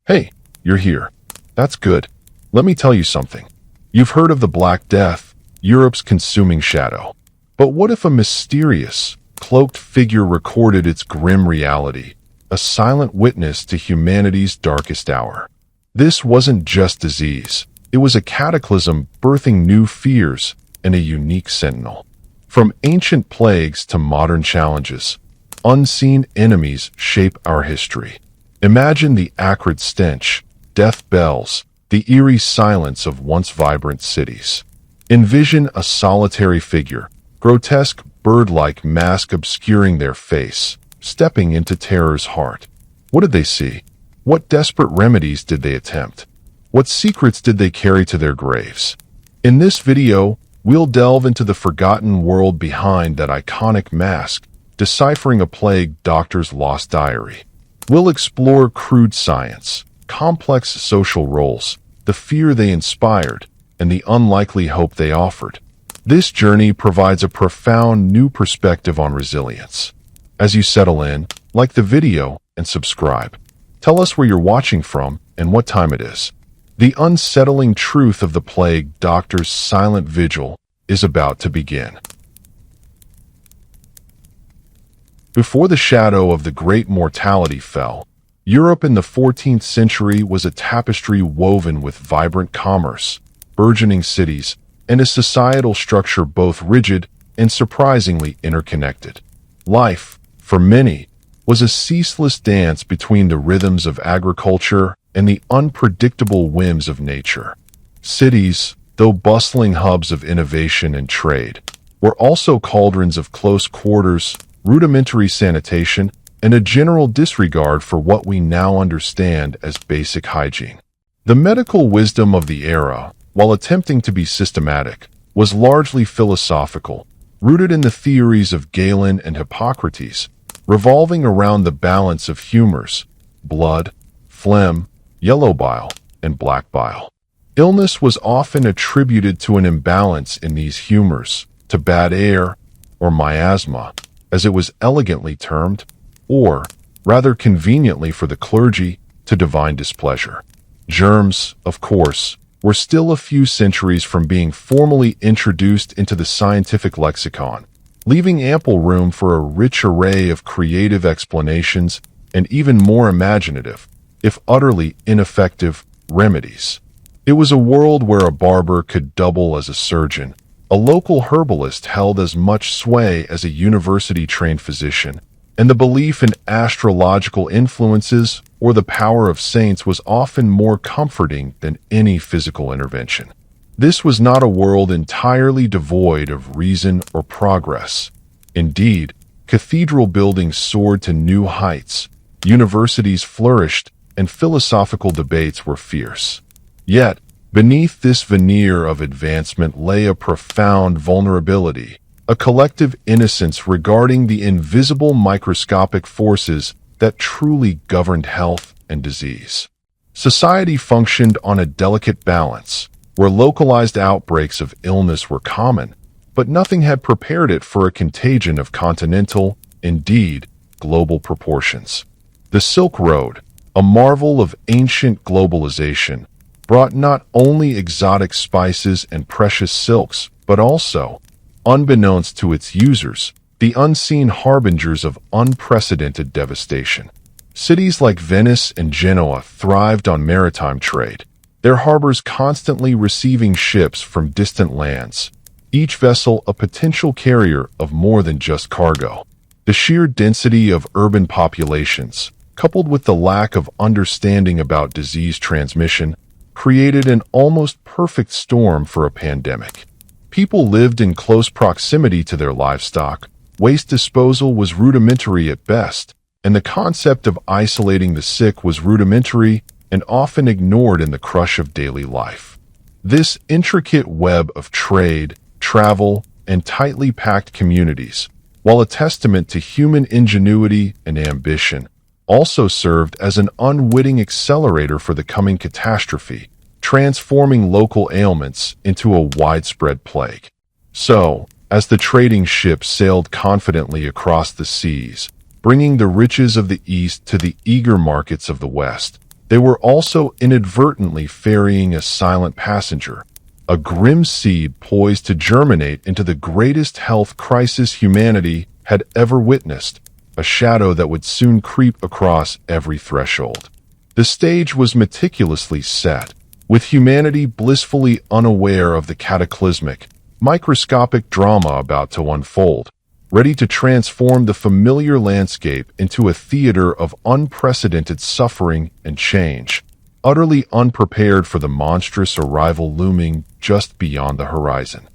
Hey, you're here. That's good. Let me tell you something. You've heard of the Black Death, Europe's consuming shadow. But what if a mysterious, cloaked figure recorded its grim reality, a silent witness to humanity's darkest hour? This wasn't just disease. It was a cataclysm birthing new fears and a unique sentinel. From ancient plagues to modern challenges, unseen enemies shape our history. Imagine the acrid stench, death bells, the eerie silence of once vibrant cities. Envision a solitary figure, grotesque bird-like mask obscuring their face, stepping into terror's heart. What did they see? What desperate remedies did they attempt? What secrets did they carry to their graves? In this video, we'll delve into the forgotten world behind that iconic mask, deciphering a plague doctor's lost diary. We'll explore crude science, complex social roles, the fear they inspired, and the unlikely hope they offered. This journey provides a profound new perspective on resilience. As you settle in, like the video and subscribe. Tell us where you're watching from and what time it is. The unsettling truth of the plague doctor's silent vigil is about to begin. Before the shadow of the Great Mortality fell, Europe in the 14th century was a tapestry woven with vibrant commerce, burgeoning cities, and a societal structure both rigid and surprisingly interconnected. Life, for many, was a ceaseless dance between the rhythms of agriculture and the unpredictable whims of nature. Cities, though bustling hubs of innovation and trade, were also cauldrons of close quarters, rudimentary sanitation, and a general disregard for what we now understand as basic hygiene. The medical wisdom of the era, while attempting to be systematic, was largely philosophical, rooted in the theories of Galen and Hippocrates, revolving around the balance of humors, blood, phlegm, yellow bile, and black bile. Illness was often attributed to an imbalance in these humors, to bad air, or miasma, as it was elegantly termed, or, rather conveniently for the clergy, to divine displeasure. Germs, of course, were still a few centuries from being formally introduced into the scientific lexicon, leaving ample room for a rich array of creative explanations and even more imaginative, if utterly ineffective, remedies. It was a world where a barber could double as a surgeon, a local herbalist held as much sway as a university-trained physician, and the belief in astrological influences or the power of saints was often more comforting than any physical intervention. This was not a world entirely devoid of reason or progress. Indeed, cathedral buildings soared to new heights, universities flourished, and philosophical debates were fierce. Yet, beneath this veneer of advancement lay a profound vulnerability, a collective innocence regarding the invisible microscopic forces that truly governed health and disease. Society functioned on a delicate balance, where localized outbreaks of illness were common, but nothing had prepared it for a contagion of continental, indeed, global proportions. The Silk Road, a marvel of ancient globalization, brought not only exotic spices and precious silks, but also, unbeknownst to its users, the unseen harbingers of unprecedented devastation. Cities like Venice and Genoa thrived on maritime trade, their harbors constantly receiving ships from distant lands, each vessel a potential carrier of more than just cargo. The sheer density of urban populations, coupled with the lack of understanding about disease transmission, created an almost perfect storm for a pandemic. People lived in close proximity to their livestock, waste disposal was rudimentary at best, and the concept of isolating the sick was rudimentary and often ignored in the crush of daily life. This intricate web of trade, travel, and tightly packed communities, while a testament to human ingenuity and ambition, also served as an unwitting accelerator for the coming catastrophe, transforming local ailments into a widespread plague. So, as the trading ships sailed confidently across the seas, bringing the riches of the East to the eager markets of the West, they were also inadvertently ferrying a silent passenger, a grim seed poised to germinate into the greatest health crisis humanity had ever witnessed, a shadow that would soon creep across every threshold. The stage was meticulously set, with humanity blissfully unaware of the cataclysmic, microscopic drama about to unfold, ready to transform the familiar landscape into a theater of unprecedented suffering and change, utterly unprepared for the monstrous arrival looming just beyond the horizon.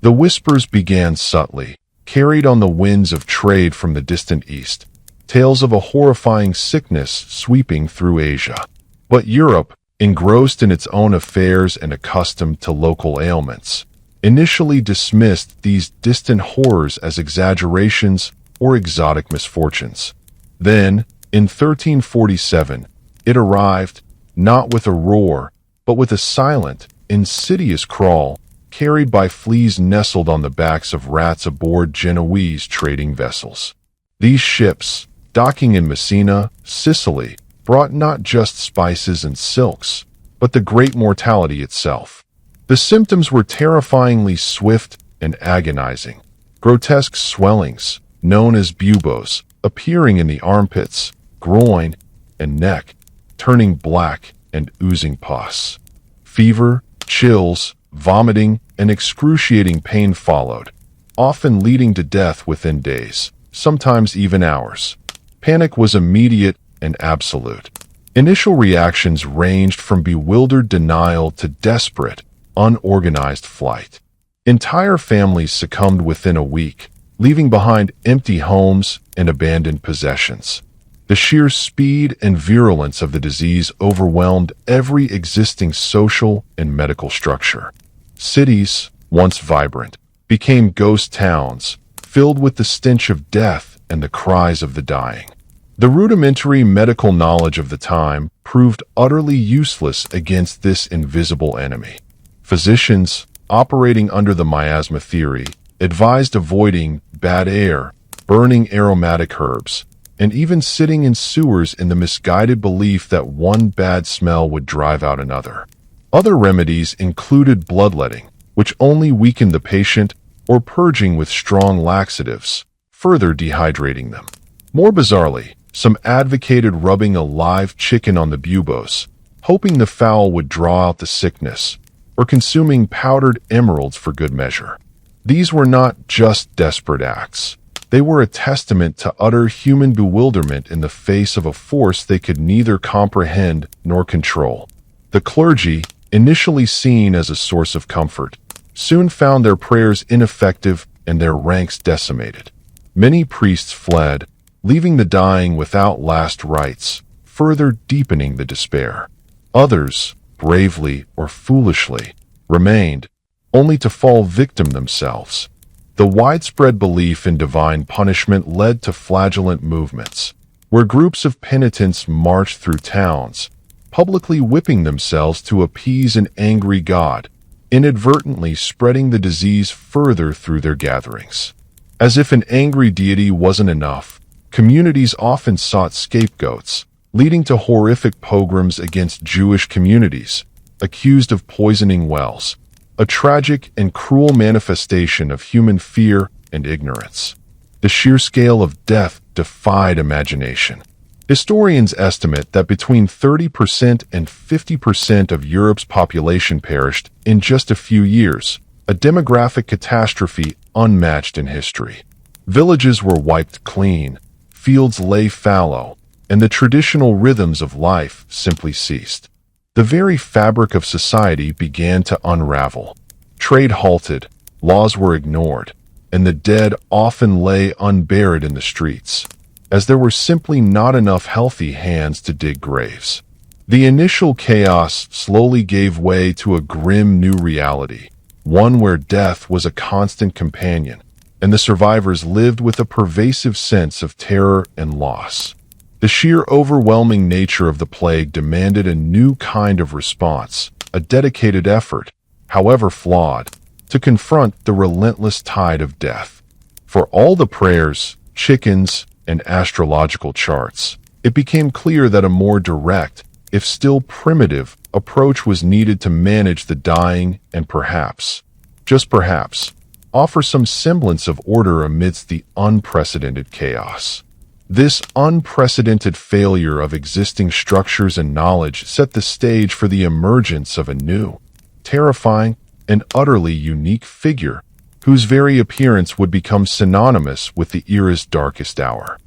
The whispers began subtly, carried on the winds of trade from the distant east, tales of a horrifying sickness sweeping through Asia. But Europe, engrossed in its own affairs and accustomed to local ailments, initially dismissed these distant horrors as exaggerations or exotic misfortunes. Then, in 1347, it arrived, not with a roar, but with a silent, insidious crawl, carried by fleas nestled on the backs of rats aboard Genoese trading vessels. These ships, docking in Messina, Sicily, brought not just spices and silks, but the great mortality itself. The symptoms were terrifyingly swift and agonizing. Grotesque swellings, known as buboes, appearing in the armpits, groin, and neck, turning black and oozing pus. Fever, chills, vomiting, and excruciating pain followed, often leading to death within days, sometimes even hours. Panic was immediate and absolute. Initial reactions ranged from bewildered denial to desperate, unorganized flight. Entire families succumbed within a week, leaving behind empty homes and abandoned possessions. The sheer speed and virulence of the disease overwhelmed every existing social and medical structure. Cities, once vibrant, became ghost towns, filled with the stench of death and the cries of the dying. The rudimentary medical knowledge of the time proved utterly useless against this invisible enemy. Physicians, operating under the miasma theory, advised avoiding bad air, burning aromatic herbs, and even sitting in sewers in the misguided belief that one bad smell would drive out another. Other remedies included bloodletting, which only weakened the patient, or purging with strong laxatives, further dehydrating them. More bizarrely, some advocated rubbing a live chicken on the buboes, hoping the fowl would draw out the sickness, or consuming powdered emeralds for good measure. These were not just desperate acts. They were a testament to utter human bewilderment in the face of a force they could neither comprehend nor control. The clergy, initially seen as a source of comfort, soon found their prayers ineffective and their ranks decimated. Many priests fled, leaving the dying without last rites, further deepening the despair. Others, bravely or foolishly, remained, only to fall victim themselves. The widespread belief in divine punishment led to flagellant movements, where groups of penitents marched through towns, publicly whipping themselves to appease an angry god, inadvertently spreading the disease further through their gatherings. As if an angry deity wasn't enough, communities often sought scapegoats, leading to horrific pogroms against Jewish communities, accused of poisoning wells, a tragic and cruel manifestation of human fear and ignorance. The sheer scale of death defied imagination. Historians estimate that between 30% and 50% of Europe's population perished in just a few years, a demographic catastrophe unmatched in history. Villages were wiped clean, fields lay fallow, and the traditional rhythms of life simply ceased. The very fabric of society began to unravel. Trade halted, laws were ignored, and the dead often lay unburied in the streets, as there were simply not enough healthy hands to dig graves. The initial chaos slowly gave way to a grim new reality, one where death was a constant companion, and the survivors lived with a pervasive sense of terror and loss. The sheer overwhelming nature of the plague demanded a new kind of response, a dedicated effort, however flawed, to confront the relentless tide of death. For all the prayers, chickens, and astrological charts, it became clear that a more direct, if still primitive, approach was needed to manage the dying and perhaps, just perhaps, offer some semblance of order amidst the unprecedented chaos. This unprecedented failure of existing structures and knowledge set the stage for the emergence of a new, terrifying, and utterly unique figure, whose very appearance would become synonymous with the era's darkest hour.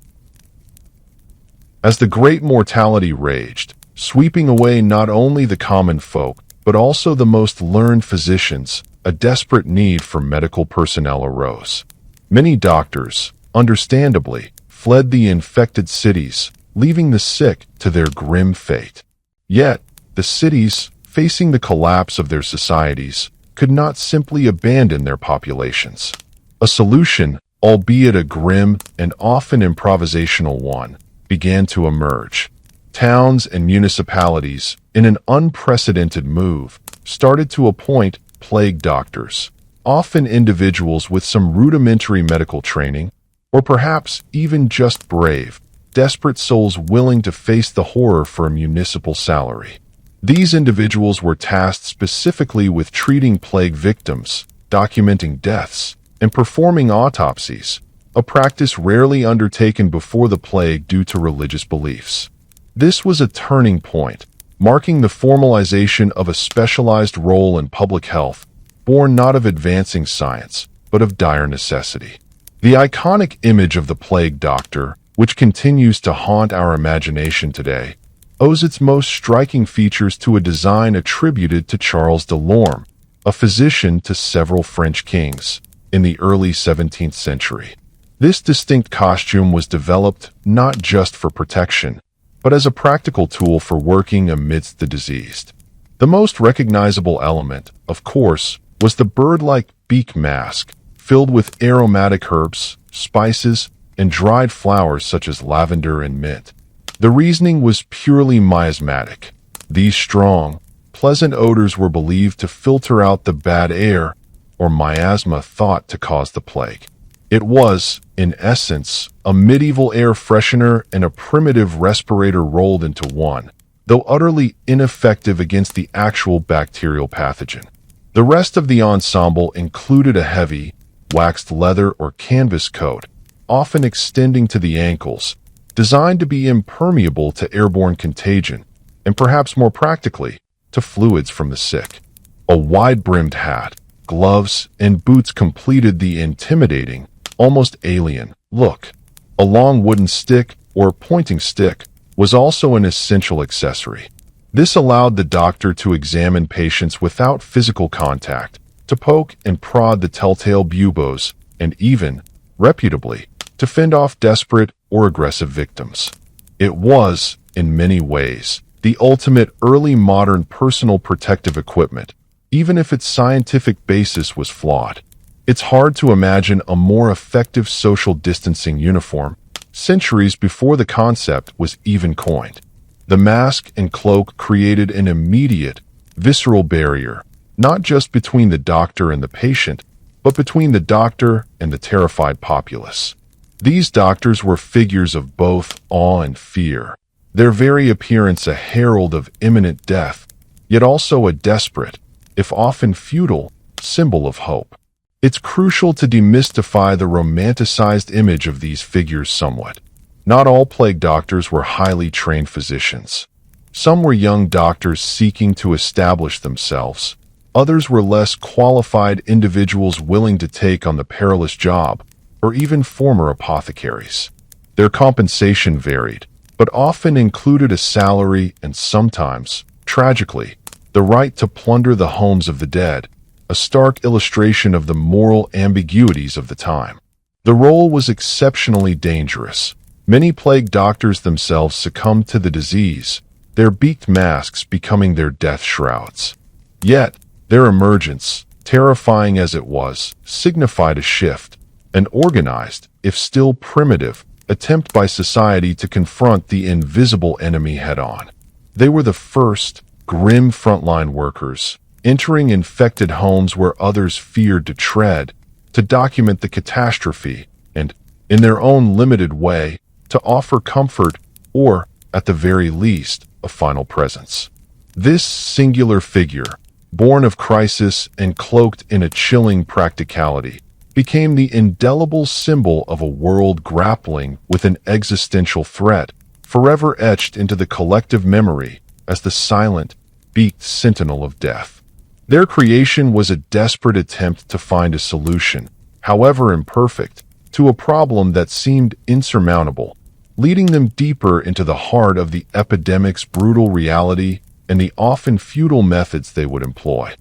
As the great mortality raged, sweeping away not only the common folk, but also the most learned physicians, a desperate need for medical personnel arose. Many doctors, understandably, fled the infected cities, leaving the sick to their grim fate. Yet, the cities, facing the collapse of their societies, could not simply abandon their populations. A solution, albeit a grim and often improvisational one, began to emerge. Towns and municipalities, in an unprecedented move, started to appoint plague doctors, often individuals with some rudimentary medical training, or perhaps even just brave, desperate souls willing to face the horror for a municipal salary. These individuals were tasked specifically with treating plague victims, documenting deaths, and performing autopsies, a practice rarely undertaken before the plague due to religious beliefs. This was a turning point, marking the formalization of a specialized role in public health, born not of advancing science, but of dire necessity. The iconic image of the plague doctor, which continues to haunt our imagination today, owes its most striking features to a design attributed to Charles de Lorme, a physician to several French kings, in the early 17th century. This distinct costume was developed not just for protection, but as a practical tool for working amidst the diseased. The most recognizable element, of course, was the bird-like beak mask, filled with aromatic herbs, spices, and dried flowers such as lavender and mint. The reasoning was purely miasmatic. These strong, pleasant odors were believed to filter out the bad air, or miasma thought to cause the plague. It was, in essence, a medieval air freshener and a primitive respirator rolled into one, though utterly ineffective against the actual bacterial pathogen. The rest of the ensemble included a heavy, waxed leather or canvas coat, often extending to the ankles, designed to be impermeable to airborne contagion, and perhaps more practically, to fluids from the sick. A wide-brimmed hat, gloves, and boots completed the intimidating, almost alien look. A long wooden stick, or pointing stick, was also an essential accessory. This allowed the doctor to examine patients without physical contact, to poke and prod the telltale buboes, and even, reputably, to fend off desperate or aggressive victims. It was, in many ways, the ultimate early modern personal protective equipment, even if its scientific basis was flawed. It's hard to imagine a more effective social distancing uniform, centuries before the concept was even coined. The mask and cloak created an immediate, visceral barrier, not just between the doctor and the patient, but between the doctor and the terrified populace. These doctors were figures of both awe and fear, their very appearance a herald of imminent death, yet also a desperate, if often futile, symbol of hope. It's crucial to demystify the romanticized image of these figures somewhat. Not all plague doctors were highly trained physicians. Some were young doctors seeking to establish themselves. Others were less qualified individuals willing to take on the perilous job, or even former apothecaries. Their compensation varied, but often included a salary and sometimes, tragically, the right to plunder the homes of the dead, a stark illustration of the moral ambiguities of the time. The role was exceptionally dangerous. Many plague doctors themselves succumbed to the disease, their beaked masks becoming their death shrouds. Yet, their emergence, terrifying as it was, signified a shift, an organized, if still primitive, attempt by society to confront the invisible enemy head-on. They were the first, grim frontline workers, entering infected homes where others feared to tread, to document the catastrophe, and, in their own limited way, to offer comfort, or, at the very least, a final presence. This singular figure, born of crisis and cloaked in a chilling practicality, became the indelible symbol of a world grappling with an existential threat, forever etched into the collective memory as the silent, beaked sentinel of death. Their creation was a desperate attempt to find a solution, however imperfect, to a problem that seemed insurmountable, leading them deeper into the heart of the epidemic's brutal reality and the often futile methods they would employ.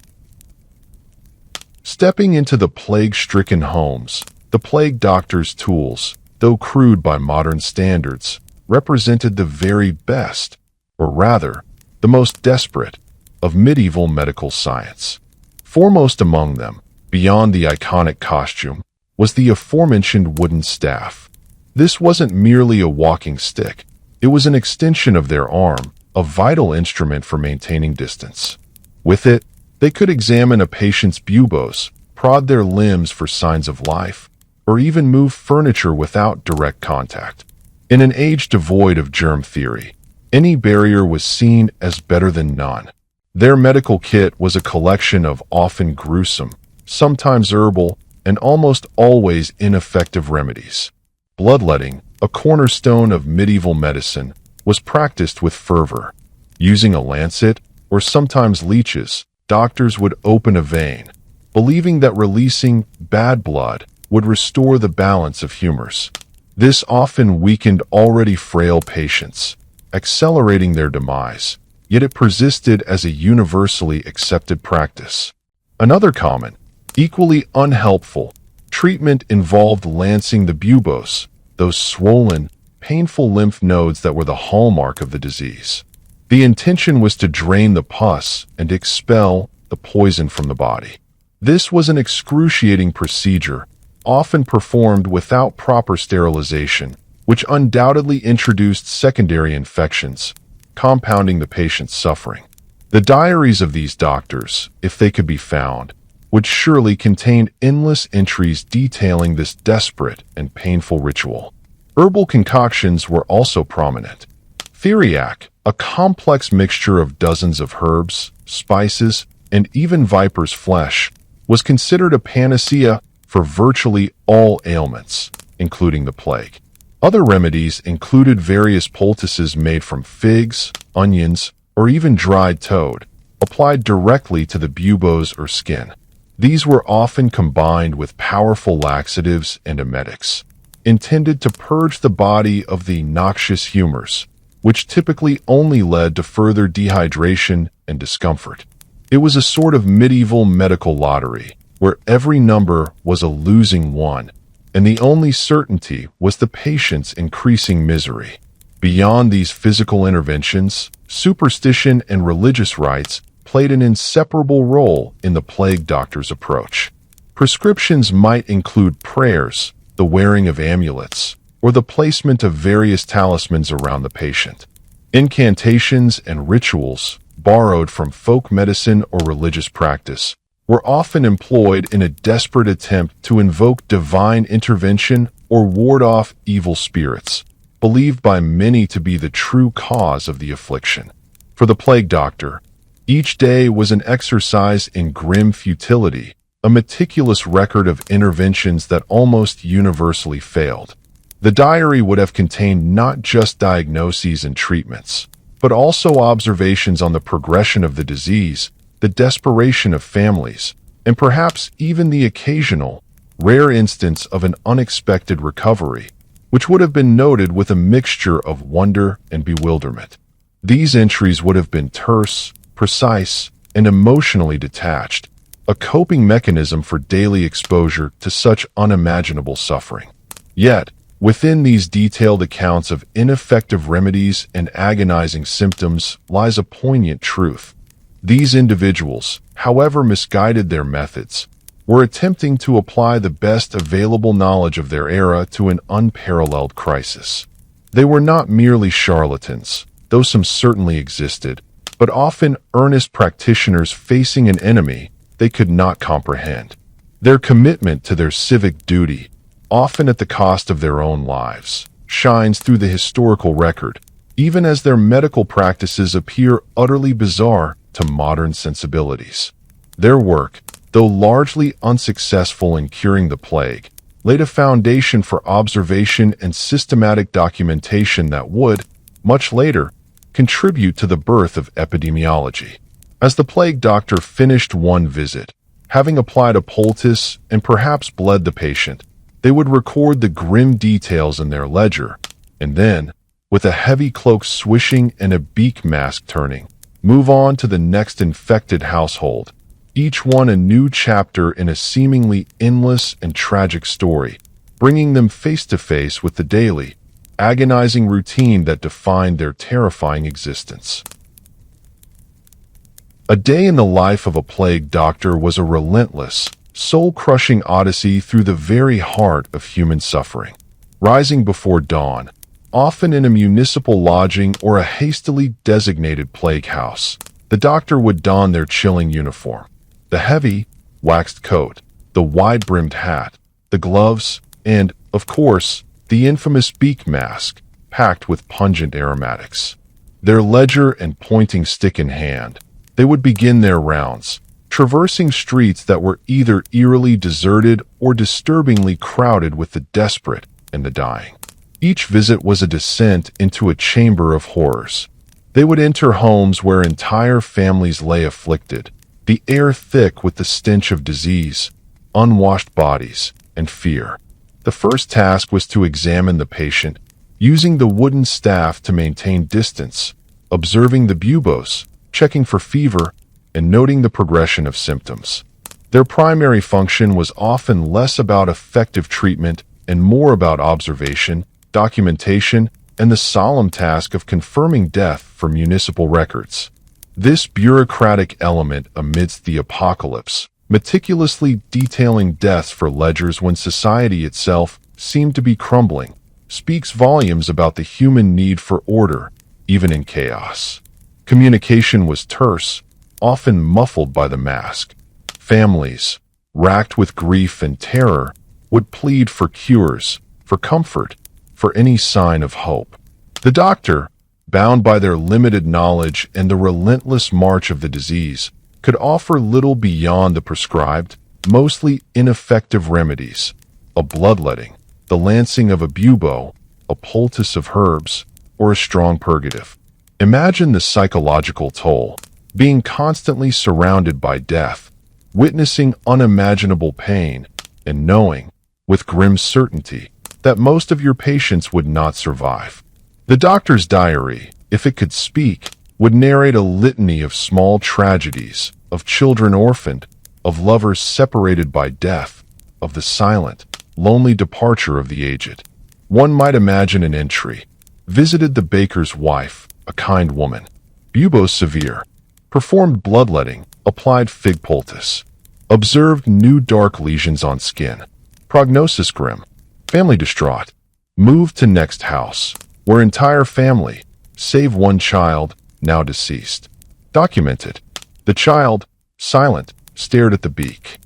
Stepping into the plague-stricken homes, the plague doctor's tools, though crude by modern standards, represented the very best, or rather, the most desperate, of medieval medical science. Foremost among them, beyond the iconic costume, was the aforementioned wooden staff. This wasn't merely a walking stick. It was an extension of their arm, a vital instrument for maintaining distance. With it, they could examine a patient's buboes, prod their limbs for signs of life, or even move furniture without direct contact. In an age devoid of germ theory, any barrier was seen as better than none. Their medical kit was a collection of often gruesome, sometimes herbal, and almost always ineffective remedies. Bloodletting, a cornerstone of medieval medicine, was practiced with fervor. Using a lancet, or sometimes leeches, doctors would open a vein, believing that releasing bad blood would restore the balance of humors. This often weakened already frail patients, accelerating their demise, yet it persisted as a universally accepted practice. Another common, equally unhelpful, treatment involved lancing the buboes, those swollen, painful lymph nodes that were the hallmark of the disease. The intention was to drain the pus and expel the poison from the body. This was an excruciating procedure, often performed without proper sterilization, which undoubtedly introduced secondary infections, compounding the patient's suffering. The diaries of these doctors, if they could be found, would surely contain endless entries detailing this desperate and painful ritual. Herbal concoctions were also prominent. Theriac, a complex mixture of dozens of herbs, spices, and even viper's flesh, was considered a panacea for virtually all ailments, including the plague. Other remedies included various poultices made from figs, onions, or even dried toad, applied directly to the buboes or skin. These were often combined with powerful laxatives and emetics, intended to purge the body of the noxious humors, which typically only led to further dehydration and discomfort. It was a sort of medieval medical lottery, where every number was a losing one, and the only certainty was the patient's increasing misery. Beyond these physical interventions, superstition and religious rites played an inseparable role in the plague doctor's approach. Prescriptions might include prayers, the wearing of amulets, or the placement of various talismans around the patient. Incantations and rituals, borrowed from folk medicine or religious practice, were often employed in a desperate attempt to invoke divine intervention or ward off evil spirits, believed by many to be the true cause of the affliction. For the plague doctor, each day was an exercise in grim futility, a meticulous record of interventions that almost universally failed. The diary would have contained not just diagnoses and treatments, but also observations on the progression of the disease, the desperation of families, and perhaps even the occasional, rare instance of an unexpected recovery, which would have been noted with a mixture of wonder and bewilderment. These entries would have been terse, precise, and emotionally detached, a coping mechanism for daily exposure to such unimaginable suffering. Yet, within these detailed accounts of ineffective remedies and agonizing symptoms lies a poignant truth. These individuals, however misguided their methods, were attempting to apply the best available knowledge of their era to an unparalleled crisis. They were not merely charlatans, though some certainly existed, but often earnest practitioners facing an enemy they could not comprehend. Their commitment to their civic duty, often at the cost of their own lives, shines through the historical record, even as their medical practices appear utterly bizarre to modern sensibilities. Their work, though largely unsuccessful in curing the plague, laid a foundation for observation and systematic documentation that would, much later, contribute to the birth of epidemiology. As the plague doctor finished one visit, having applied a poultice and perhaps bled the patient, they would record the grim details in their ledger, and then, with a heavy cloak swishing and a beak mask turning, move on to the next infected household, each one a new chapter in a seemingly endless and tragic story, bringing them face to face with the daily, agonizing routine that defined their terrifying existence. A day in the life of a plague doctor was a relentless, soul-crushing odyssey through the very heart of human suffering. Rising before dawn, often in a municipal lodging or a hastily designated plague house, the doctor would don their chilling uniform. The heavy, waxed coat, the wide-brimmed hat, the gloves, and, of course, the infamous beak mask, packed with pungent aromatics. Their ledger and pointing stick in hand, they would begin their rounds, traversing streets that were either eerily deserted or disturbingly crowded with the desperate and the dying. Each visit was a descent into a chamber of horrors. They would enter homes where entire families lay afflicted, the air thick with the stench of disease, unwashed bodies, and fear. The first task was to examine the patient, using the wooden staff to maintain distance, observing the buboes, checking for fever, and noting the progression of symptoms. Their primary function was often less about effective treatment and more about observation, documentation, and the solemn task of confirming death for municipal records. This bureaucratic element amidst the apocalypse, meticulously detailing deaths for ledgers when society itself seemed to be crumbling, speaks volumes about the human need for order, even in chaos. Communication was terse, often muffled by the mask. Families, racked with grief and terror, would plead for cures, for comfort, for any sign of hope. The doctor, bound by their limited knowledge and the relentless march of the disease, could offer little beyond the prescribed, mostly ineffective remedies: a bloodletting, the lancing of a bubo, a poultice of herbs, or a strong purgative. Imagine the psychological toll, being constantly surrounded by death, witnessing unimaginable pain, and knowing, with grim certainty, that most of your patients would not survive. The doctor's diary, if it could speak, would narrate a litany of small tragedies, of children orphaned, of lovers separated by death, of the silent, lonely departure of the aged. One might imagine an entry: visited the baker's wife, a kind woman. Bubo severe. Performed bloodletting, applied fig poultice. Observed new dark lesions on skin. Prognosis grim. Family distraught. Moved to next house, where entire family, save one child, now deceased. Documented. The child, silent, stared at the beak.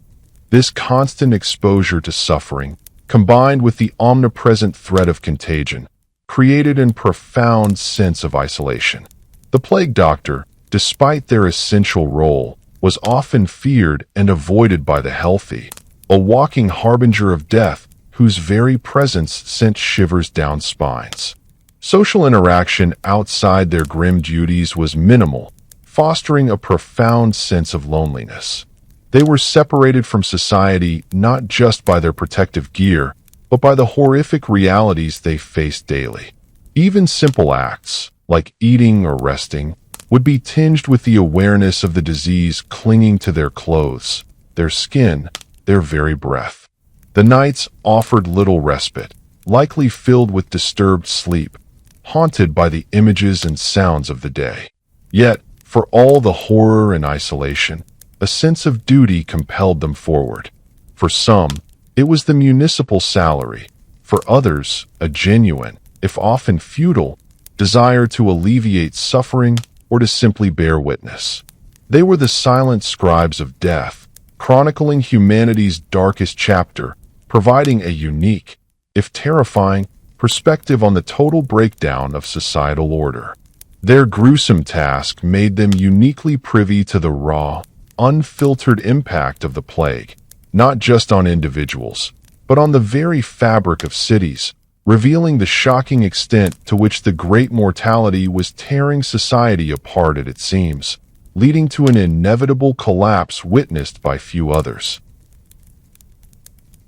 This constant exposure to suffering, combined with the omnipresent threat of contagion, created a profound sense of isolation. The plague doctor, despite their essential role, was often feared and avoided by the healthy, a walking harbinger of death whose very presence sent shivers down spines. Social interaction outside their grim duties was minimal, fostering a profound sense of loneliness. They were separated from society not just by their protective gear, but by the horrific realities they faced daily. Even simple acts, like eating or resting, would be tinged with the awareness of the disease clinging to their clothes, their skin, their very breath. The nights offered little respite, likely filled with disturbed sleep, haunted by the images and sounds of the day. Yet, for all the horror and isolation, a sense of duty compelled them forward. For some, it was the municipal salary. For others, a genuine, if often futile, desire to alleviate suffering or to simply bear witness. They were the silent scribes of death, chronicling humanity's darkest chapter, providing a unique, if terrifying, perspective on the total breakdown of societal order. Their gruesome task made them uniquely privy to the raw, unfiltered impact of the plague, not just on individuals, but on the very fabric of cities, revealing the shocking extent to which the great mortality was tearing society apart at its seams, leading to an inevitable collapse witnessed by few others.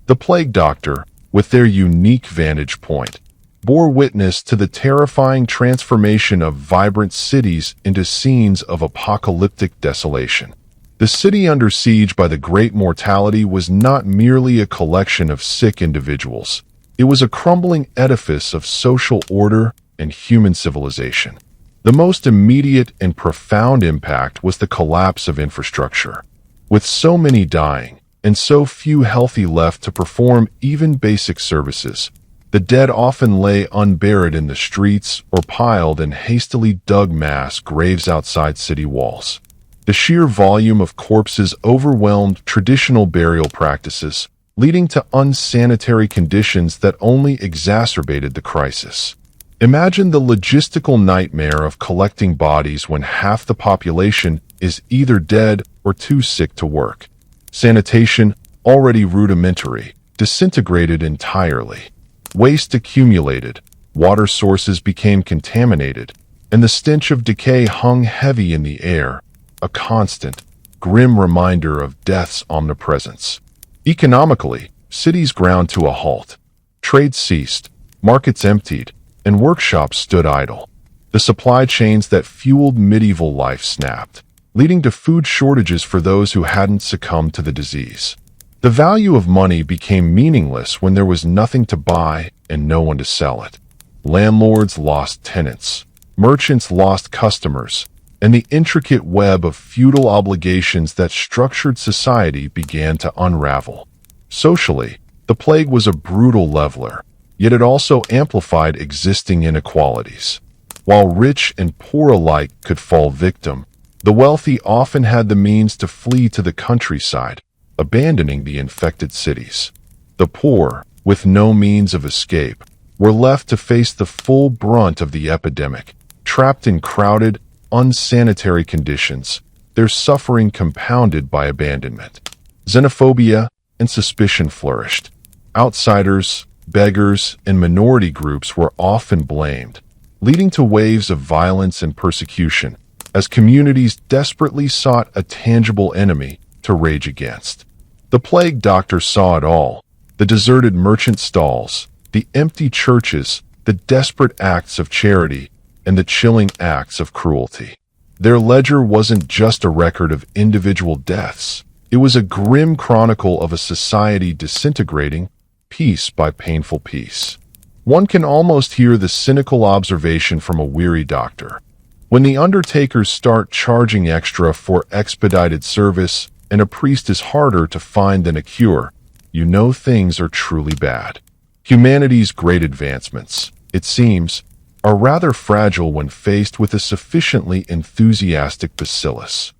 The plague doctor, with their unique vantage point, bore witness to the terrifying transformation of vibrant cities into scenes of apocalyptic desolation. The city under siege by the great mortality was not merely a collection of sick individuals. It was a crumbling edifice of social order and human civilization. The most immediate and profound impact was the collapse of infrastructure. With so many dying, and so few healthy left to perform even basic services, the dead often lay unburied in the streets or piled in hastily dug mass graves outside city walls. The sheer volume of corpses overwhelmed traditional burial practices, leading to unsanitary conditions that only exacerbated the crisis. Imagine the logistical nightmare of collecting bodies when half the population is either dead or too sick to work. Sanitation, already rudimentary, disintegrated entirely. Waste accumulated, water sources became contaminated, and the stench of decay hung heavy in the air, a constant, grim reminder of death's omnipresence. Economically, cities ground to a halt. Trade ceased, markets emptied, and workshops stood idle. The supply chains that fueled medieval life snapped, leading to food shortages for those who hadn't succumbed to the disease. The value of money became meaningless when there was nothing to buy and no one to sell it. Landlords lost tenants, merchants lost customers, and the intricate web of feudal obligations that structured society began to unravel. Socially, the plague was a brutal leveler, yet it also amplified existing inequalities. While rich and poor alike could fall victim, the wealthy often had the means to flee to the countryside, abandoning the infected cities. The poor, with no means of escape, were left to face the full brunt of the epidemic, trapped in crowded, unsanitary conditions, their suffering compounded by abandonment. Xenophobia and suspicion flourished. Outsiders, beggars, and minority groups were often blamed, leading to waves of violence and persecution, as communities desperately sought a tangible enemy to rage against. The plague doctor saw it all: the deserted merchant stalls, the empty churches, the desperate acts of charity, and the chilling acts of cruelty. Their ledger wasn't just a record of individual deaths. It was a grim chronicle of a society disintegrating, piece by painful piece. One can almost hear the cynical observation from a weary doctor. When the undertakers start charging extra for expedited service, and a priest is harder to find than a cure, you know things are truly bad. Humanity's great advancements, it seems, are rather fragile when faced with a sufficiently enthusiastic bacillus.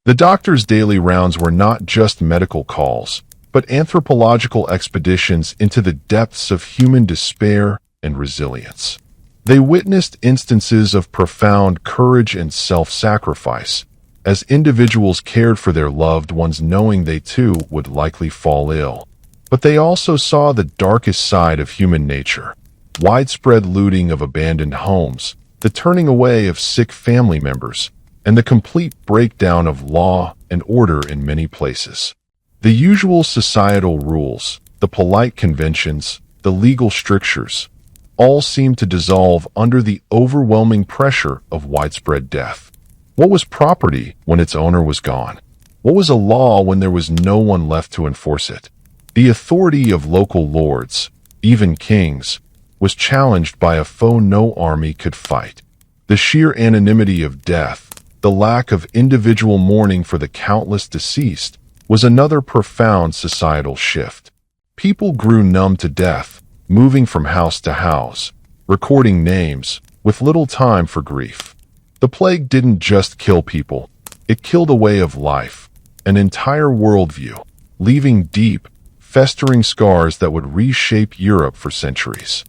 The doctor's daily rounds were not just medical calls, but anthropological expeditions into the depths of human despair and resilience. They witnessed instances of profound courage and self-sacrifice, as individuals cared for their loved ones knowing they too would likely fall ill. But they also saw the darkest side of human nature: widespread looting of abandoned homes, the turning away of sick family members, and the complete breakdown of law and order in many places. The usual societal rules, the polite conventions, the legal strictures, all seemed to dissolve under the overwhelming pressure of widespread death. What was property when its owner was gone? What was a law when there was no one left to enforce it? The authority of local lords, even kings, was challenged by a foe no army could fight. The sheer anonymity of death, the lack of individual mourning for the countless deceased, was another profound societal shift. People grew numb to death, moving from house to house, recording names, with little time for grief. The plague didn't just kill people, it killed a way of life, an entire worldview, leaving deep, festering scars that would reshape Europe for centuries.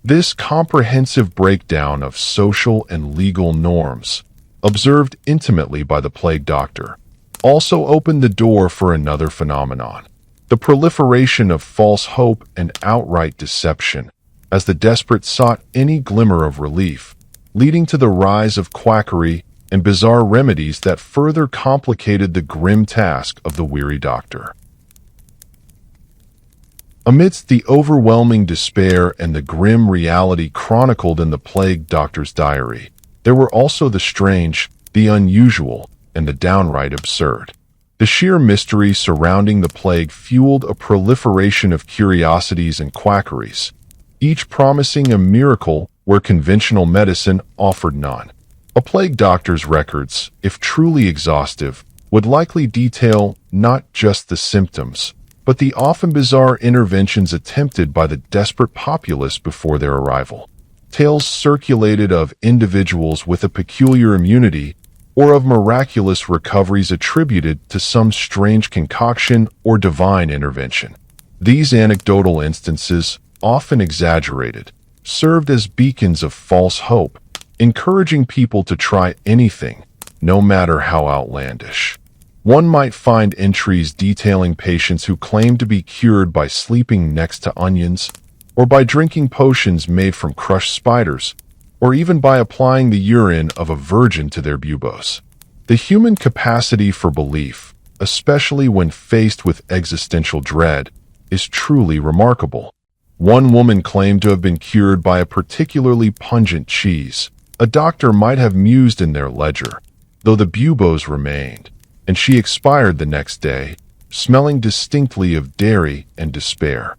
This comprehensive breakdown of social and legal norms, observed intimately by the plague doctor, also opened the door for another phenomenon: the proliferation of false hope and outright deception, as the desperate sought any glimmer of relief, leading to the rise of quackery and bizarre remedies that further complicated the grim task of the weary doctor. Amidst the overwhelming despair and the grim reality chronicled in the plague doctor's diary, there were also the strange, the unusual, and the downright absurd. The sheer mystery surrounding the plague fueled a proliferation of curiosities and quackeries, each promising a miracle where conventional medicine offered none. A plague doctor's records, if truly exhaustive, would likely detail not just the symptoms, but the often bizarre interventions attempted by the desperate populace before their arrival. Tales circulated of individuals with a peculiar immunity, or of miraculous recoveries attributed to some strange concoction or divine intervention. These anecdotal instances, often exaggerated, served as beacons of false hope, encouraging people to try anything, no matter how outlandish. One might find entries detailing patients who claimed to be cured by sleeping next to onions, or by drinking potions made from crushed spiders, or even by applying the urine of a virgin to their buboes. The human capacity for belief, especially when faced with existential dread, is truly remarkable. One woman claimed to have been cured by a particularly pungent cheese. A doctor might have mused in their ledger, though the buboes remained, and she expired the next day, smelling distinctly of dairy and despair.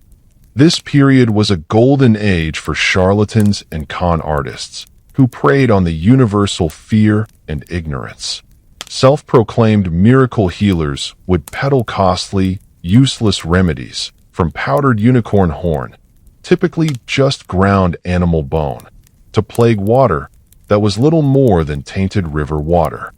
This period was a golden age for charlatans and con artists, who preyed on the universal fear and ignorance. Self-proclaimed miracle healers would peddle costly, useless remedies, from powdered unicorn horn, typically just ground animal bone, to plague water that was little more than tainted river water.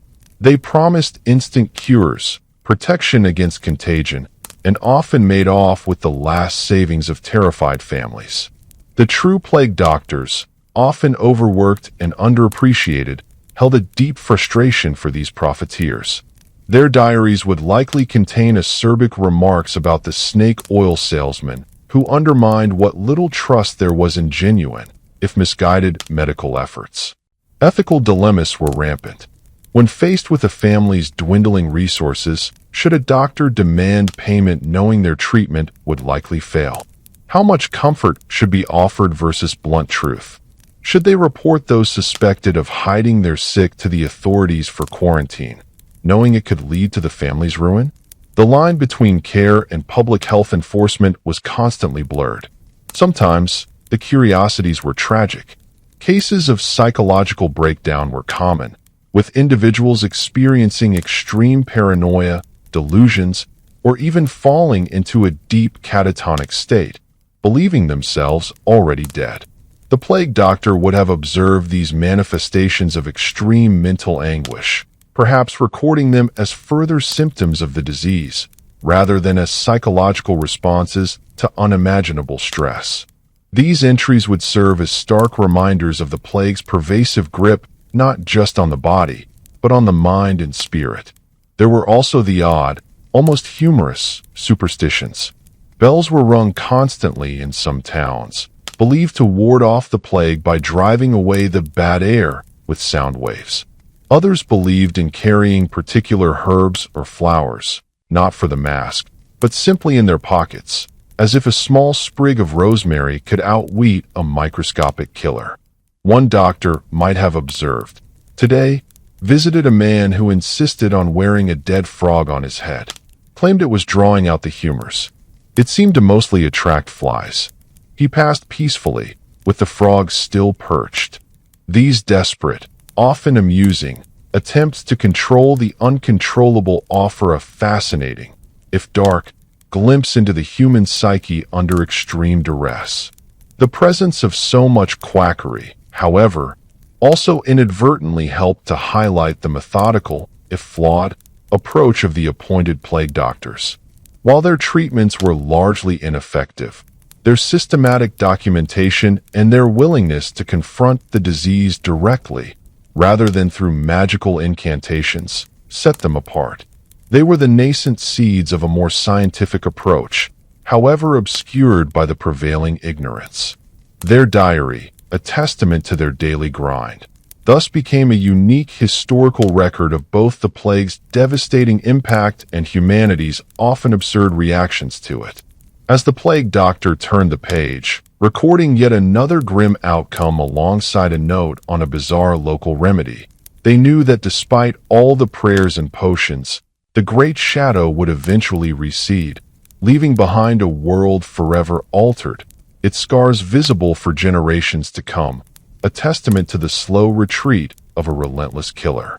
They promised instant cures, protection against contagion, and often made off with the last savings of terrified families. The true plague doctors, often overworked and underappreciated, held a deep frustration for these profiteers. Their diaries would likely contain acerbic remarks about the snake oil salesman who undermined what little trust there was in genuine, if misguided, medical efforts. Ethical dilemmas were rampant. When faced with a family's dwindling resources, should a doctor demand payment knowing their treatment would likely fail? How much comfort should be offered versus blunt truth? Should they report those suspected of hiding their sick to the authorities for quarantine, knowing it could lead to the family's ruin? The line between care and public health enforcement was constantly blurred. Sometimes, the curiosities were tragic. Cases of psychological breakdown were common, with individuals experiencing extreme paranoia, delusions, or even falling into a deep catatonic state, believing themselves already dead. The plague doctor would have observed these manifestations of extreme mental anguish, perhaps recording them as further symptoms of the disease, rather than as psychological responses to unimaginable stress. These entries would serve as stark reminders of the plague's pervasive grip not just on the body, but on the mind and spirit. There were also the odd, almost humorous, superstitions. Bells were rung constantly in some towns, believed to ward off the plague by driving away the bad air with sound waves. Others believed in carrying particular herbs or flowers, not for the mask, but simply in their pockets, as if a small sprig of rosemary could outwit a microscopic killer. One doctor might have observed, today, visited a man who insisted on wearing a dead frog on his head, claimed it was drawing out the humors. It seemed to mostly attract flies. He passed peacefully, with the frog still perched. These desperate, often amusing, attempts to control the uncontrollable offer a fascinating, if dark, glimpse into the human psyche under extreme duress. The presence of so much quackery, however, also inadvertently helped to highlight the methodical, if flawed, approach of the appointed plague doctors. While their treatments were largely ineffective, Their systematic documentation and their willingness to confront the disease directly, rather than through magical incantations, set them apart. They were the nascent seeds of a more scientific approach, however obscured by the prevailing ignorance. Their diary, a testament to their daily grind, thus became a unique historical record of both the plague's devastating impact and humanity's often absurd reactions to it. As the plague doctor turned the page, recording yet another grim outcome alongside a note on a bizarre local remedy, they knew that despite all the prayers and potions, the great shadow would eventually recede, leaving behind a world forever altered, its scars visible for generations to come, a testament to the slow retreat of a relentless killer.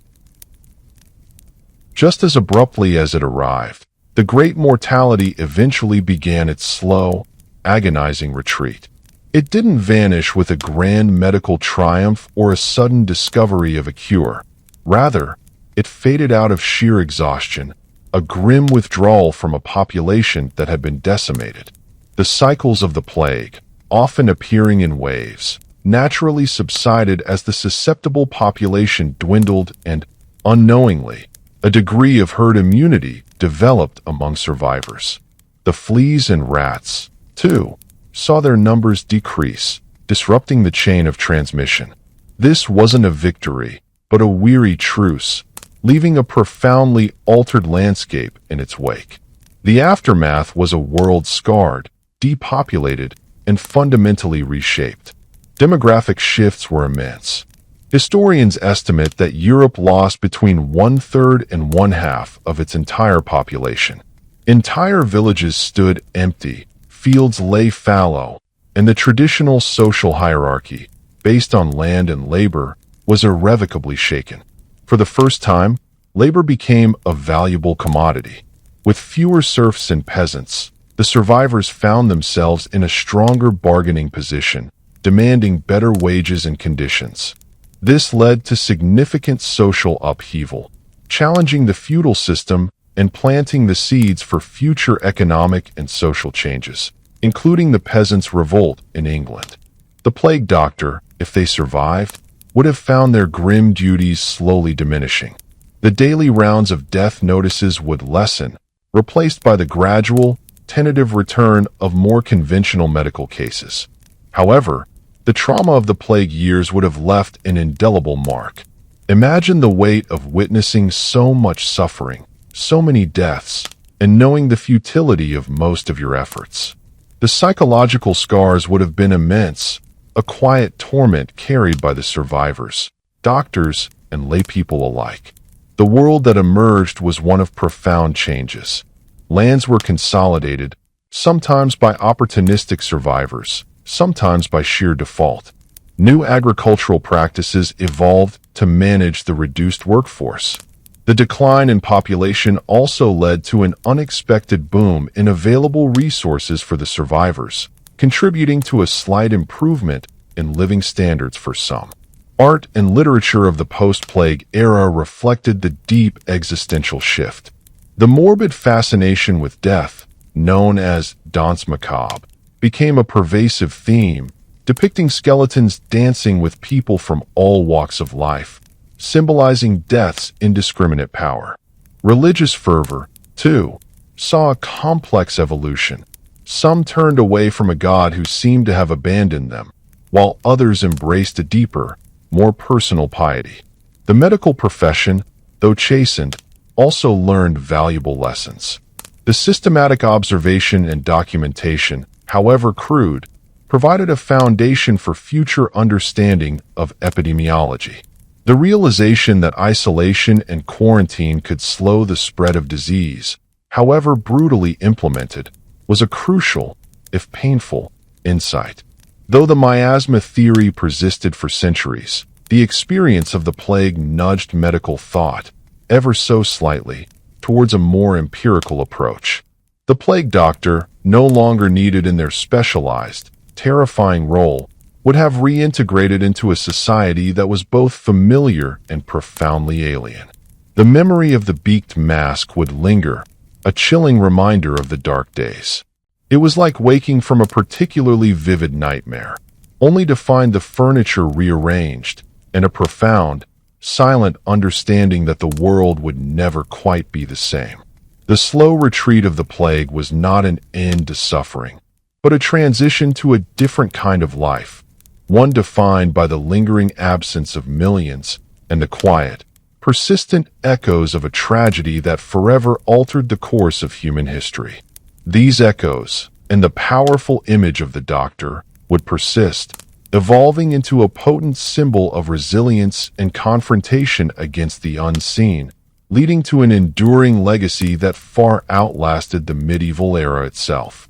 Just as abruptly as it arrived, the great mortality eventually began its slow, agonizing retreat. It didn't vanish with a grand medical triumph or a sudden discovery of a cure. Rather, it faded out of sheer exhaustion, a grim withdrawal from a population that had been decimated. The cycles of the plague, often appearing in waves, naturally subsided as the susceptible population dwindled and, unknowingly, a degree of herd immunity developed among survivors. The fleas and rats, too, saw their numbers decrease, disrupting the chain of transmission. This wasn't a victory, but a weary truce, leaving a profoundly altered landscape in its wake. The aftermath was a world scarred, depopulated, and fundamentally reshaped. Demographic shifts were immense. Historians estimate that Europe lost between 1/3 and 1/2 of its entire population. Entire villages stood empty, fields lay fallow, and the traditional social hierarchy, based on land and labor, was irrevocably shaken. For the first time, labor became a valuable commodity. With fewer serfs and peasants, the survivors found themselves in a stronger bargaining position, demanding better wages and conditions. This led to significant social upheaval, challenging the feudal system and planting the seeds for future economic and social changes, including the Peasants' Revolt in England. The plague doctor, if they survived, would have found their grim duties slowly diminishing. The daily rounds of death notices would lessen, replaced by the gradual, tentative return of more conventional medical cases. However, the trauma of the plague years would have left an indelible mark. Imagine the weight of witnessing so much suffering, so many deaths, and knowing the futility of most of your efforts. The psychological scars would have been immense, a quiet torment carried by the survivors, doctors, and laypeople alike. The world that emerged was one of profound changes. Lands were consolidated, sometimes by opportunistic survivors, sometimes by sheer default. New agricultural practices evolved to manage the reduced workforce. The decline in population also led to an unexpected boom in available resources for the survivors, contributing to a slight improvement in living standards for some. Art and literature of the post-plague era reflected the deep existential shift. The morbid fascination with death, known as danse macabre, became a pervasive theme, depicting skeletons dancing with people from all walks of life, symbolizing death's indiscriminate power. Religious fervor, too, saw a complex evolution. Some turned away from a god who seemed to have abandoned them, while others embraced a deeper, more personal piety. The medical profession, though chastened, also learned valuable lessons. The systematic observation and documentation, however crude, provided a foundation for future understanding of epidemiology. The realization that isolation and quarantine could slow the spread of disease, however brutally implemented, was a crucial, if painful, insight. Though the miasma theory persisted for centuries, the experience of the plague nudged medical thought, ever so slightly, towards a more empirical approach. The plague doctor, no longer needed in their specialized, terrifying role, would have reintegrated into a society that was both familiar and profoundly alien. The memory of the beaked mask would linger, a chilling reminder of the dark days. It was like waking from a particularly vivid nightmare, only to find the furniture rearranged and a profound, silent understanding that the world would never quite be the same. The slow retreat of the plague was not an end to suffering, but a transition to a different kind of life, one defined by the lingering absence of millions and the quiet, persistent echoes of a tragedy that forever altered the course of human history. These echoes, and the powerful image of the Doctor, would persist, evolving into a potent symbol of resilience and confrontation against the unseen, leading to an enduring legacy that far outlasted the medieval era itself.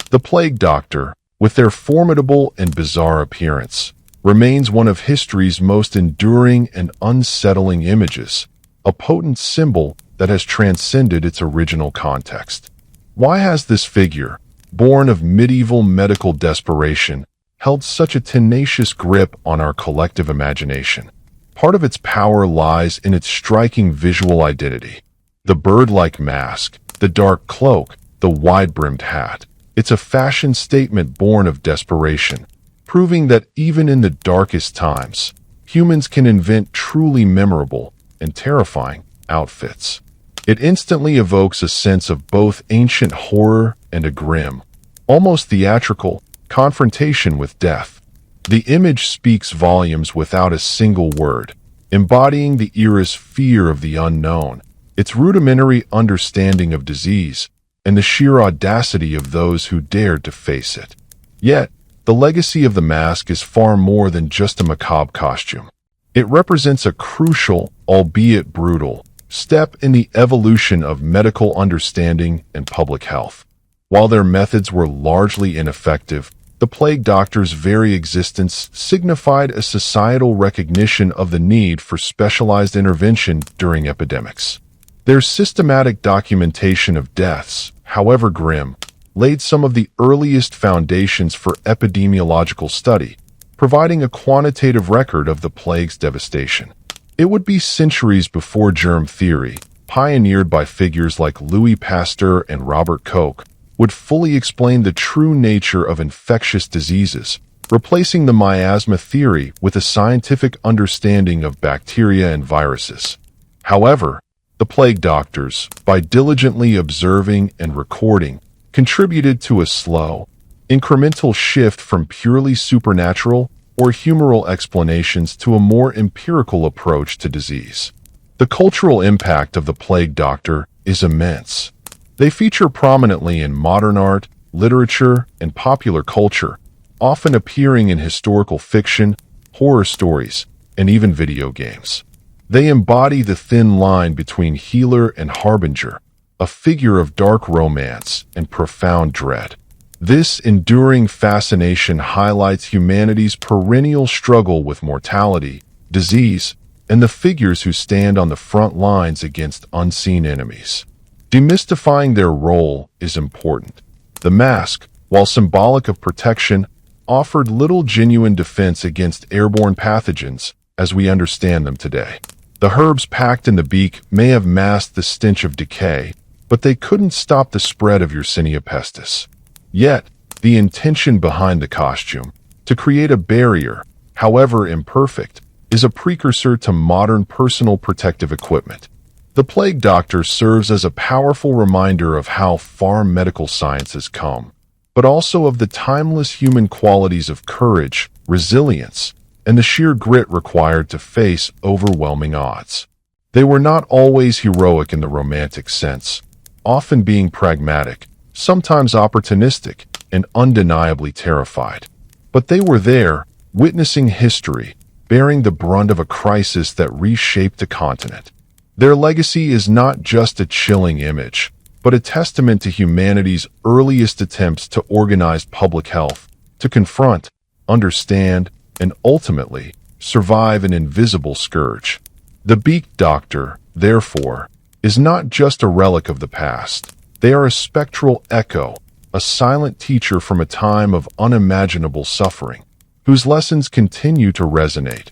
The Plague Doctor, with their formidable and bizarre appearance, remains one of history's most enduring and unsettling images, a potent symbol that has transcended its original context. Why has this figure, born of medieval medical desperation, held such a tenacious grip on our collective imagination? Part of its power lies in its striking visual identity. The bird-like mask, the dark cloak, the wide-brimmed hat. It's a fashion statement born of desperation, proving that even in the darkest times, humans can invent truly memorable and terrifying outfits. It instantly evokes a sense of both ancient horror and a grim, almost theatrical, confrontation with death. The image speaks volumes without a single word, embodying the era's fear of the unknown, its rudimentary understanding of disease, and the sheer audacity of those who dared to face it. Yet, the legacy of the mask is far more than just a macabre costume. It represents a crucial, albeit brutal, step in the evolution of medical understanding and public health. While their methods were largely ineffective, the Plague Doctor's very existence signified a societal recognition of the need for specialized intervention during epidemics. Their systematic documentation of deaths, however grim, laid some of the earliest foundations for epidemiological study, providing a quantitative record of the plague's devastation. It would be centuries before germ theory, pioneered by figures like Louis Pasteur and Robert Koch, would fully explain the true nature of infectious diseases, replacing the miasma theory with a scientific understanding of bacteria and viruses. However, the Plague Doctors, by diligently observing and recording, contributed to a slow, incremental shift from purely supernatural or humoral explanations to a more empirical approach to disease. The cultural impact of the Plague Doctor is immense. They feature prominently in modern art, literature, and popular culture, often appearing in historical fiction, horror stories, and even video games. They embody the thin line between healer and harbinger, a figure of dark romance and profound dread. This enduring fascination highlights humanity's perennial struggle with mortality, disease, and the figures who stand on the front lines against unseen enemies. Demystifying their role is important. The mask, while symbolic of protection, offered little genuine defense against airborne pathogens as we understand them today. The herbs packed in the beak may have masked the stench of decay, but they couldn't stop the spread of Yersinia pestis. Yet, the intention behind the costume, to create a barrier, however imperfect, is a precursor to modern personal protective equipment. The Plague Doctor serves as a powerful reminder of how far medical science has come, but also of the timeless human qualities of courage, resilience, and the sheer grit required to face overwhelming odds. They were not always heroic in the romantic sense, often being pragmatic, sometimes opportunistic, and undeniably terrified. But they were there, witnessing history, bearing the brunt of a crisis that reshaped a continent. Their legacy is not just a chilling image, but a testament to humanity's earliest attempts to organize public health, to confront, understand, and ultimately survive an invisible scourge. The Beaked Doctor, therefore, is not just a relic of the past. They are a spectral echo, a silent teacher from a time of unimaginable suffering, whose lessons continue to resonate,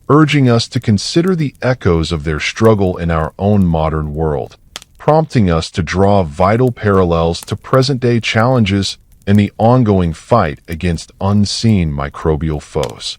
urging us to consider the echoes of their struggle in our own modern world. prompting us to draw vital parallels to present-day challenges and the ongoing fight against unseen microbial foes.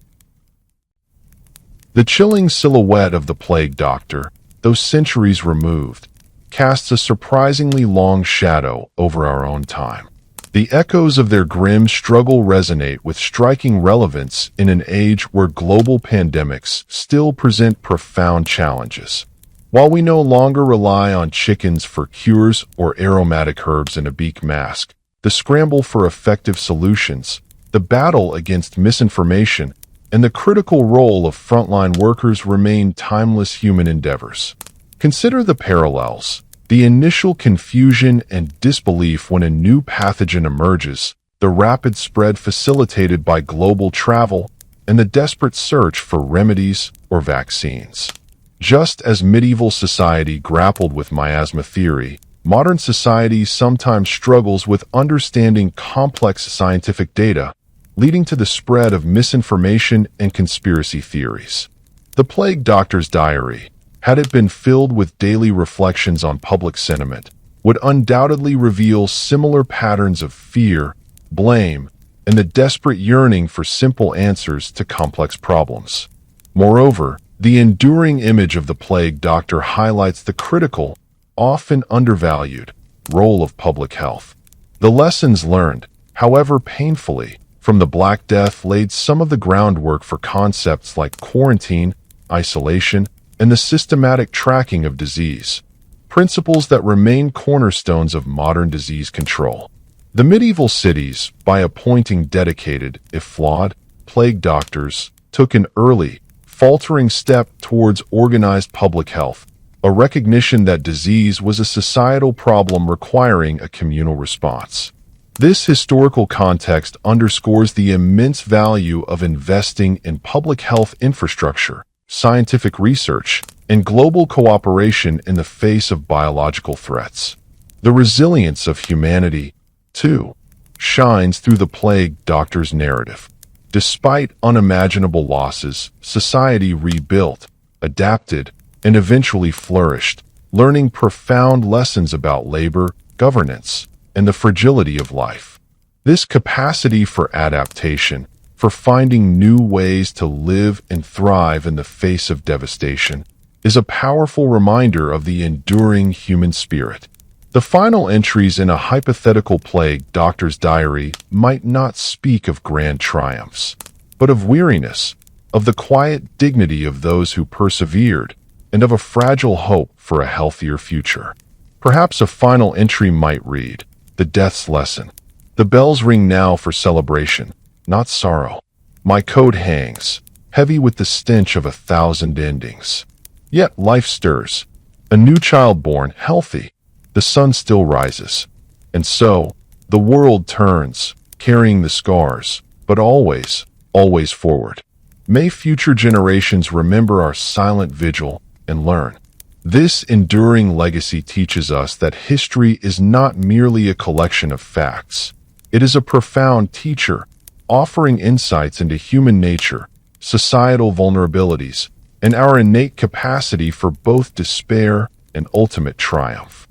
The chilling silhouette of the plague doctor, though centuries removed, casts a surprisingly long shadow over our own time. The echoes of their grim struggle resonate with striking relevance in an age where global pandemics still present profound challenges. While we no longer rely on chickens for cures or aromatic herbs in a beak mask, the scramble for effective solutions, the battle against misinformation, and the critical role of frontline workers remain timeless human endeavors. Consider the parallels. The initial confusion and disbelief when a new pathogen emerges, the rapid spread facilitated by global travel, and the desperate search for remedies or vaccines. Just as medieval society grappled with miasma theory, modern society sometimes struggles with understanding complex scientific data, leading to the spread of misinformation and conspiracy theories. The Plague Doctor's Diary, had it been filled with daily reflections on public sentiment, would undoubtedly reveal similar patterns of fear, blame, and the desperate yearning for simple answers to complex problems. Moreover, the enduring image of the Plague Doctor highlights the critical, often undervalued, role of public health. The lessons learned, however painfully, from the Black Death laid some of the groundwork for concepts like quarantine, isolation, and the systematic tracking of disease, principles that remain cornerstones of modern disease control. The medieval cities, by appointing dedicated, if flawed, plague doctors, took an early, faltering step towards organized public health, a recognition that disease was a societal problem requiring a communal response. This historical context underscores the immense value of investing in public health infrastructure, scientific research, and global cooperation in the face of biological threats. The resilience of humanity, too, shines through the Plague Doctor's narrative. Despite unimaginable losses, society rebuilt, adapted, and eventually flourished, learning profound lessons about labor, governance, and the fragility of life. This capacity for adaptation, for finding new ways to live and thrive in the face of devastation, is a powerful reminder of the enduring human spirit. The final entries in a hypothetical Plague Doctor's Diary might not speak of grand triumphs, but of weariness, of the quiet dignity of those who persevered, and of a fragile hope for a healthier future. Perhaps a final entry might read, "The Death's Lesson. The bells ring now for celebration, not sorrow. My coat hangs, heavy with the stench of 1,000 endings. Yet life stirs, a new child born, healthy. The sun still rises. And so, the world turns, carrying the scars, but always, always forward. May future generations remember our silent vigil and learn." This enduring legacy teaches us that history is not merely a collection of facts. It is a profound teacher, offering insights into human nature, societal vulnerabilities, and our innate capacity for both despair and ultimate triumph.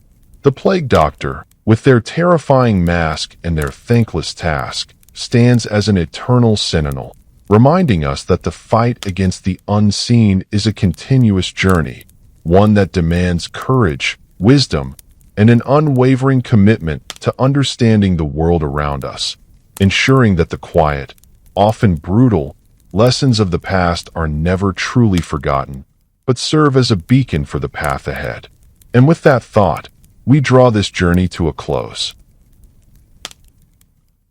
The Plague Doctor, with their terrifying mask and their thankless task, stands as an eternal sentinel, reminding us that the fight against the unseen is a continuous journey, one that demands courage, wisdom, and an unwavering commitment to understanding the world around us, ensuring that the quiet, often brutal, lessons of the past are never truly forgotten, but serve as a beacon for the path ahead. And with that thought, we draw this journey to a close.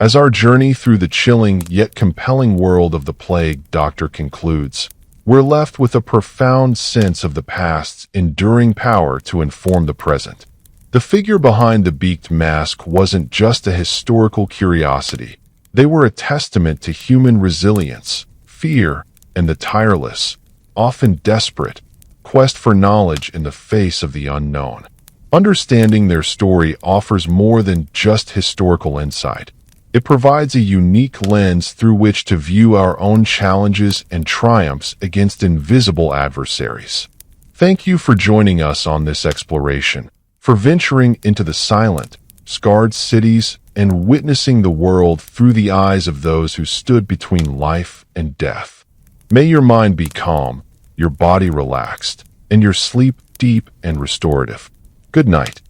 As our journey through the chilling yet compelling world of the Plague Doctor concludes, we're left with a profound sense of the past's enduring power to inform the present. The figure behind the beaked mask wasn't just a historical curiosity. They were a testament to human resilience, fear, and the tireless, often desperate, quest for knowledge in the face of the unknown. Understanding their story offers more than just historical insight. It provides a unique lens through which to view our own challenges and triumphs against invisible adversaries. Thank you for joining us on this exploration, for venturing into the silent, scarred cities and witnessing the world through the eyes of those who stood between life and death. May your mind be calm, your body relaxed, and your sleep deep and restorative. Good night.